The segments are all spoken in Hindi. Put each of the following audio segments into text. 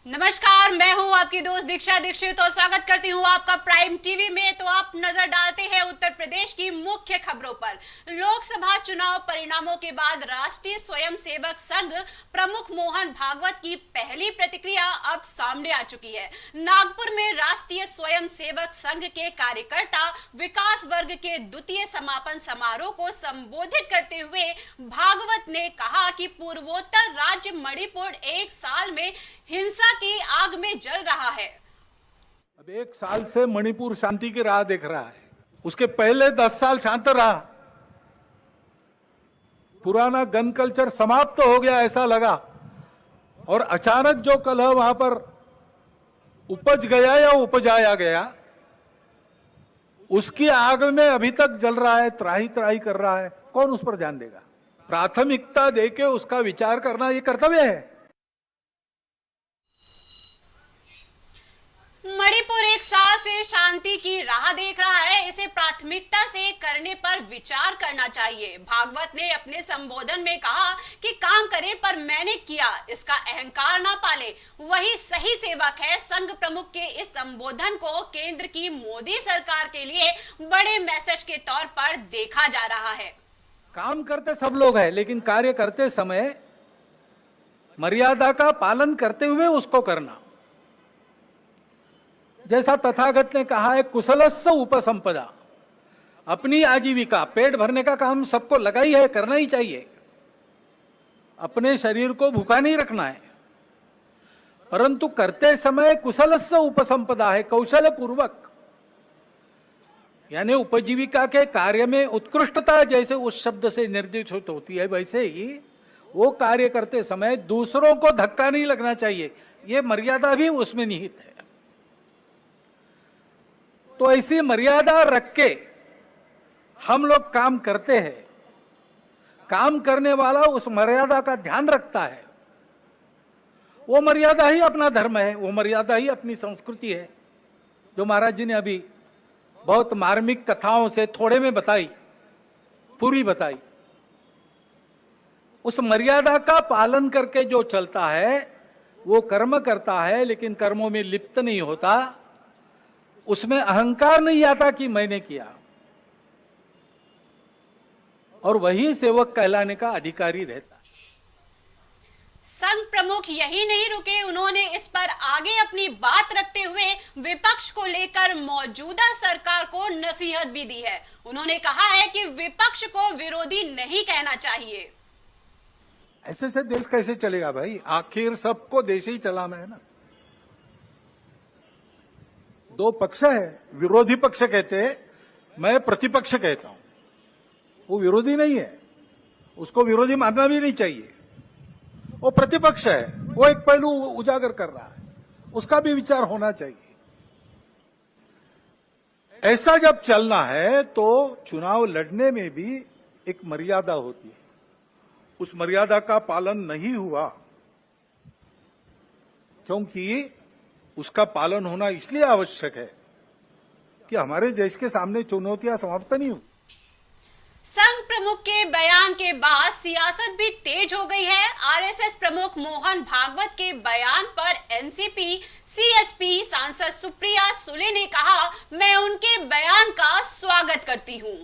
नमस्कार, मैं हूं आपकी दोस्त दीक्षा दीक्षित और स्वागत करती हूं आपका प्राइम टीवी में। तो आप नजर डालते हैं उत्तर प्रदेश की मुख्य खबरों पर। लोकसभा चुनाव परिणामों के बाद राष्ट्रीय स्वयंसेवक संघ प्रमुख मोहन भागवत की पहली प्रतिक्रिया अब सामने आ चुकी है। नागपुर में राष्ट्रीय स्वयंसेवक संघ के कार्यकर्ता विकास वर्ग के द्वितीय समापन समारोह को संबोधित करते हुए भागवत ने कहा कि पूर्वोत्तर राज्य मणिपुर एक साल में हिंसा की आग में जल रहा है। अब एक साल से मणिपुर शांति की राह देख रहा है। उसके पहले 10 साल शांत रहा। पुराना गन कल्चर समाप्त तो हो गया ऐसा लगा, और अचानक जो कलह वहां पर उपज गया या उपजाया गया, उसकी आग में अभी तक जल रहा है, त्राही त्राही कर रहा है। कौन उस पर ध्यान देगा? प्राथमिकता देके उसका विचार करना ये कर्तव्य है। मणिपुर एक साल से शांति की राह देख रहा है, इसे प्राथमिकता से करने पर विचार करना चाहिए। भागवत ने अपने संबोधन में कहा कि काम करे पर मैंने किया, इसका अहंकार ना पाले, वही सही सेवक है। संघ प्रमुख के इस संबोधन को केंद्र की मोदी सरकार के लिए बड़े मैसेज के तौर पर देखा जा रहा है। काम करते सब लोग हैं, लेकिन कार्य करते समय मर्यादा का पालन करते हुए उसको करना। जैसा तथागत ने कहा है, कुशलस्य उपसंपदा। अपनी आजीविका, पेट भरने का काम सबको लगा ही है, करना ही चाहिए। अपने शरीर को भूखा नहीं रखना है, परंतु करते समय कुशलस्य उपसंपदा है, कौशल पूर्वक। यानी उपजीविका के कार्य में उत्कृष्टता जैसे उस शब्द से निर्देशित होती है, वैसे ही वो कार्य करते समय दूसरों को धक्का नहीं लगना चाहिए। ये मर्यादा भी उसमें निहित है। तो ऐसी मर्यादा रख के हम लोग काम करते हैं। काम करने वाला उस मर्यादा का ध्यान रखता है। वो मर्यादा ही अपना धर्म है, वो मर्यादा ही अपनी संस्कृति है, जो महाराज जी ने अभी बहुत मार्मिक कथाओं से थोड़े में बताई, पूरी बताई। उस मर्यादा का पालन करके जो चलता है वो कर्म करता है, लेकिन कर्मों में लिप्त नहीं होता। उसमें अहंकार नहीं आता कि मैंने किया, और वही सेवक कहलाने का अधिकारी रहता है। संघ प्रमुख यही नहीं रुके, उन्होंने इस पर आगे अपनी बात रखते हुए विपक्ष को लेकर मौजूदा सरकार को नसीहत भी दी है। उन्होंने कहा है कि विपक्ष को विरोधी नहीं कहना चाहिए। ऐसे से देश कैसे चलेगा भाई? आखिर सबको देश ही चलाना है ना। दो पक्ष है, विरोधी पक्ष कहते हैं, मैं प्रतिपक्ष कहता हूं। वो विरोधी नहीं है, उसको विरोधी मानना भी नहीं चाहिए। वो प्रतिपक्ष है, वो एक पहलू उजागर कर रहा है, उसका भी विचार होना चाहिए। ऐसा जब चलना है तो चुनाव लड़ने में भी एक मर्यादा होती है। उस मर्यादा का पालन नहीं हुआ, क्योंकि उसका पालन होना इसलिए आवश्यक है कि हमारे देश के सामने चुनौतियां समाप्त नहीं हुई। संघ प्रमुख के बयान के बाद सियासत भी तेज हो गई है। आरएसएस प्रमुख मोहन भागवत के बयान पर एनसीपी सीएसपी सांसद सुप्रिया सुले ने कहा, मैं उनके बयान का स्वागत करती हूं।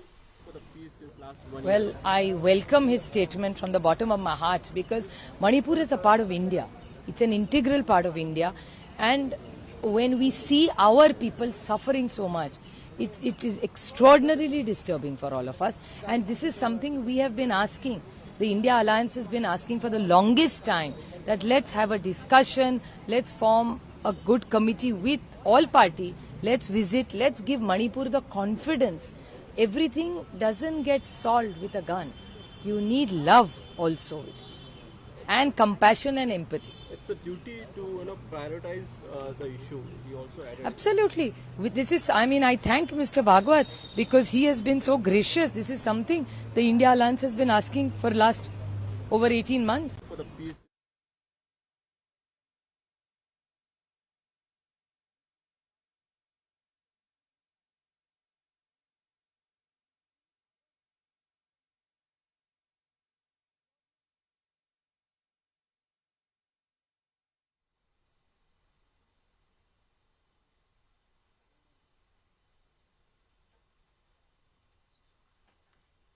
Well, I welcome his statement from the bottom of my heart, because Manipur is a part of India. It's an integral part of India. And when we see our people suffering so much, it is extraordinarily disturbing for all of us. And this is something we have been asking. The India Alliance has been asking for the longest time, that let's have a discussion, let's form a good committee with all party, let's visit, let's give Manipur the confidence. Everything doesn't get solved with a gun. You need love also with it, and compassion and empathy. It's a duty to prioritize the issue. He also added. Absolutely. I thank Mr. Bhagwat, because he has been so gracious. This is something the India Alliance has been asking for last over 18 months. For the peace.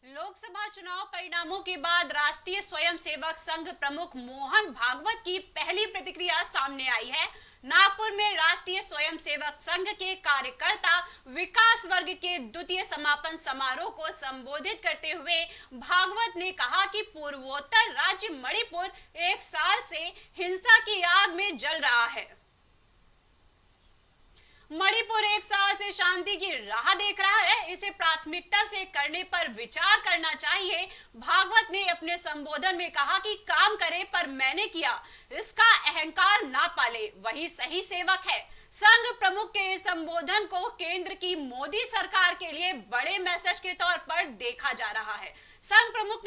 Lok Sabha चुनाव परिणामों के बाद राष्ट्रीय स्वयंसेवक संघ प्रमुख मोहन भागवत की पहली प्रतिक्रिया सामने आई है। नागपुर में राष्ट्रीय स्वयंसेवक संघ के कार्यकर्ता विकास वर्ग के द्वितीय समापन समारोह को संबोधित करते हुए भागवत ने कहा कि पूर्वोत्तर राज्य मणिपुर 1 साल से हिंसा की आग में जल रहा है। मणिपुर 1 साल से शांति की राह देख रहा है, इसे प्राथमिकता से करने पर विचार करना चाहिए। भागवत ने अपने संबोधन में कहा कि काम करे पर मैंने किया, इसका अहंकार ना पाले, वही सही सेवक है। संघ प्रमुख के इस संबोधन को केंद्र की मोदी सरकार के लिए बड़े मैसेज के तौर पर देखा जा रहा है। संघ प्रमुख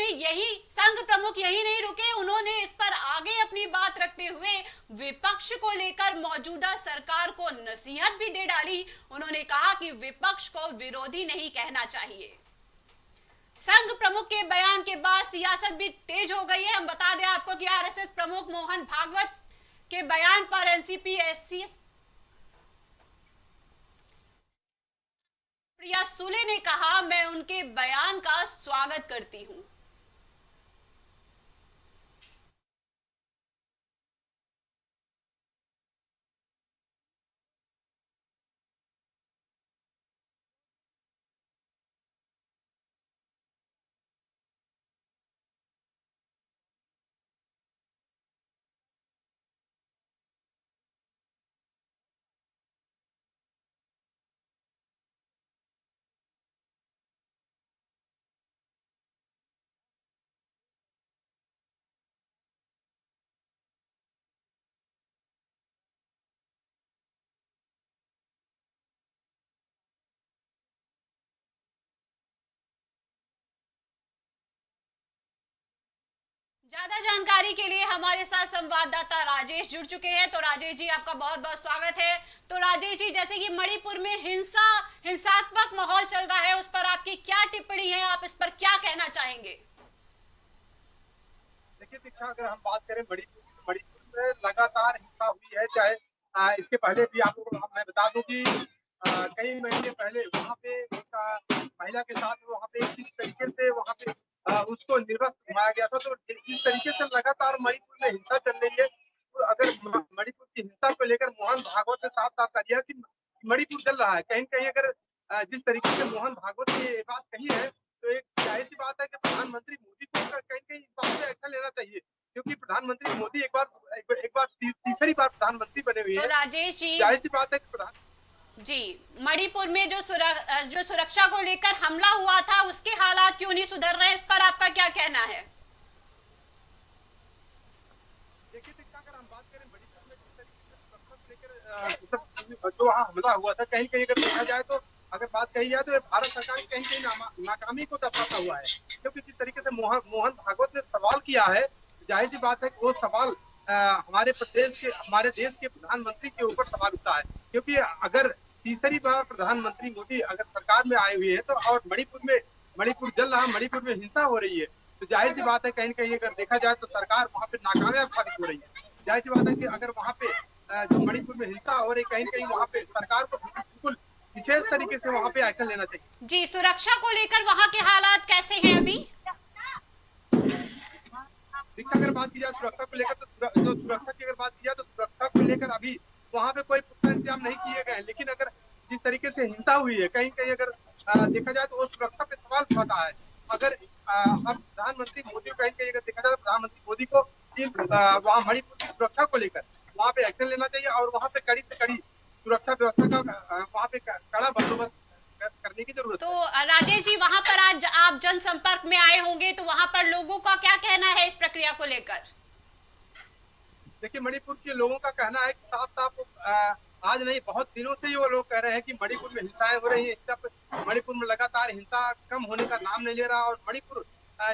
यही नहीं रुके, उन्होंने इस पर आगे अपनी बात रखते हुए विपक्ष को लेकर मौजूदा सरकार को नसीहत भी दे डाली। उन्होंने कहा कि विपक्ष को विरोधी नहीं कहना चाहिए। संघ प्रमुख के बयान के बाद सियासत भी तेज हो गई है। हम बता दें आपको कि आरएसएस प्रमुख मोहन भागवत के बयान पर एनसीपी एससी प्रिया सुले ने कहा, मैं उनके बयान का स्वागत करती हूं। ज्यादा जानकारी के लिए हमारे साथ संवाददाता राजेश जुड़ चुके हैं। तो राजेश जी, आपका बहुत बहुत स्वागत है। तो राजेश जी, जैसे कि मणिपुर में हिंसात्मक माहौल चल रहा है, उस पर आपकी क्या टिप्पणी है? आप इस पर क्या कहना चाहेंगे? देखिए दीक्षा, अगर हम बात करें मणिपुर की, तो मणिपुर में लगातार हिंसा हुई है। चाहे इसके पहले भी आपको मैं बता दूं कि कई महीने पहले वहाँ पे एक महिला के साथ वहाँ पे किस तरीके से वहाँ पे उसको निर्वस्त्र घुमाया गया था। तो जिस तरीके से लगातार मणिपुर में हिंसा चल रही है, तो अगर मणिपुर की हिंसा को लेकर मोहन भागवत ने साफ साफ कह दिया कि मणिपुर चल रहा है। कहीं कहीं अगर जिस तरीके से मोहन भागवत ने ये बात कही है, तो एक जाहिर सी बात है कि प्रधानमंत्री मोदी को कहीं कहीं इस बात से एक्शन लेना चाहिए, क्योंकि प्रधानमंत्री मोदी एक बार तीसरी बार प्रधानमंत्री बने हुए हैं। तो राजेश जी, जाहिर सी बात है कि जी, मणिपुर में जो सुरक्षा को लेकर हमला हुआ था, उसके हालात क्यों नहीं सुधर रहे, इस पर आपका क्या कहना है? देखिए दीक्षा, अगर हम बात करें मणिपुर में जिस तरीके से सुरक्षा को लेकर जो वहाँ हमला हुआ था, कहीं कहीं अगर देखा जाए तो अगर बात कही जाए तो भारत सरकार की कहीं कहीं नाकामी को दर्शाता हुआ है। क्योंकि जिस तरीके से मोहन भागवत ने सवाल किया है, जाहिर सी बात है कि वो सवाल हमारे देश के प्रधानमंत्री के ऊपर सवाल उठता है। क्योंकि अगर तीसरी बार प्रधानमंत्री मोदी अगर सरकार में आए हुए हैं, तो और मणिपुर जल रहा, मणिपुर में हिंसा हो रही है, तो जाहिर सी बात है कहीं कहीं अगर देखा जाए तो सरकार वहाँ पे नाकामयाब साबित हो रही है। जाहिर सी बात है कि अगर वहाँ पे जो मणिपुर में हिंसा हो रही, कहीं कहीं वहाँ पे सरकार को बिल्कुल विशेष तरीके से वहाँ पे एक्शन लेना चाहिए। जी, सुरक्षा को लेकर वहाँ के हालात कैसे हैं अभी? दीक्षा, अगर बात की जाए सुरक्षा को लेकर, तो सुरक्षा की अगर बात की जाए तो सुरक्षा को लेकर अभी वहाँ पे कोई पुख्ता इंतजाम नहीं किए गए हैं। लेकिन अगर जिस तरीके से हिंसा हुई है, कहीं कहीं अगर देखा जाए तो वो सुरक्षा पे सवाल उठाता है। अगर अब प्रधानमंत्री मोदी को कहीं कहीं अगर देखा जाए तो प्रधानमंत्री मोदी को वहाँ मणिपुर की सुरक्षा को लेकर वहाँ पे एक्शन लेना चाहिए और वहाँ पे कड़ी से कड़ी सुरक्षा व्यवस्था का वहाँ पे कड़ा बंदोबस्त करने की जरूरत है। तो राजेश जी, वहाँ पर आज आप जनसंपर्क में आए होंगे, तो वहाँ पर लोगों का क्या कहना है इस प्रक्रिया को लेकर? देखिए, मणिपुर के लोगों का कहना है कि साफ आज नहीं, बहुत दिनों से वो लोग कह रहे हैं कि मणिपुर में हिंसाएं हो रही है। मणिपुर में लगातार हिंसा कम होने का नाम नहीं ले रहा और मणिपुर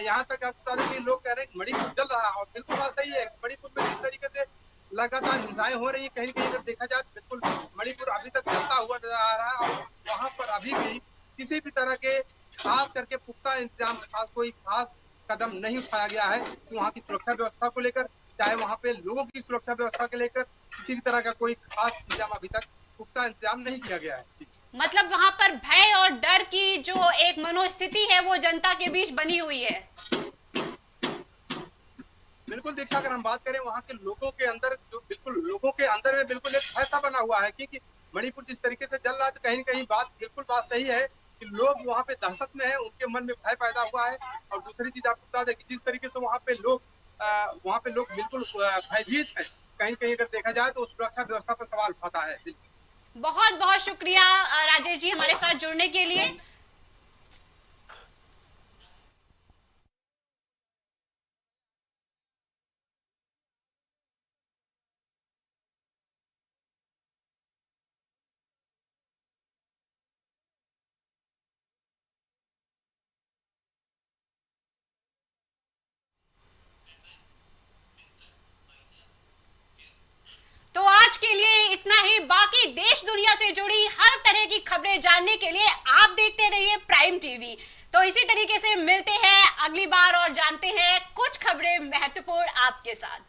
यहाँ तक आप बता दें कि लोग कह रहे हैं कि मणिपुर जल रहा है। और बिल्कुल बात सही है, मणिपुर में जिस तरीके से लगातार हिंसाएं हो रही है, कहीं कहीं अगर देखा जाए तो बिल्कुल मणिपुर अभी तक जलता हुआ नजर आ रहा है। और वहाँ पर अभी भी किसी भी तरह के खास करके पुख्ता इंतजाम कोई खास कदम नहीं उठाया गया है वहाँ की सुरक्षा व्यवस्था को लेकर, चाहे वहाँ पे लोगों की सुरक्षा व्यवस्था को लेकर किसी भी तरह का कोई खास इंतजाम अभी तक पुख्ता इंतजाम नहीं किया गया है। मतलब वहां पर भय और डर की जो एक मनोस्थिति है वो जनता के बीच बनी हुई है। बिल्कुल दीक्षा, अगर हम बात करें वहाँ के लोगों के अंदर, जो बिल्कुल लोगों के अंदर में बिल्कुल एक भय सा बना हुआ है कि मणिपुर जिस तरीके से चल रहा है, तो कहीं न कहीं बात सही है कि लोग वहाँ पे दहशत में हैं, उनके मन में भय पैदा हुआ है। और दूसरी चीज आपको बता दें कि जिस तरीके से वहाँ पे लोग बिल्कुल भयभीत हैं, कहीं न कहीं अगर देखा जाए तो सुरक्षा व्यवस्था पर सवाल उठाता है। बहुत बहुत शुक्रिया राजेश जी हमारे साथ जुड़ने के लिए। तो आज के लिए इतना ही। बाकी देश दुनिया से जुड़ी हर तरह की खबरें जानने के लिए आप देखते रहिए प्राइम टीवी। तो इसी तरीके से मिलते हैं अगली बार और जानते हैं कुछ खबरें महत्वपूर्ण आपके साथ।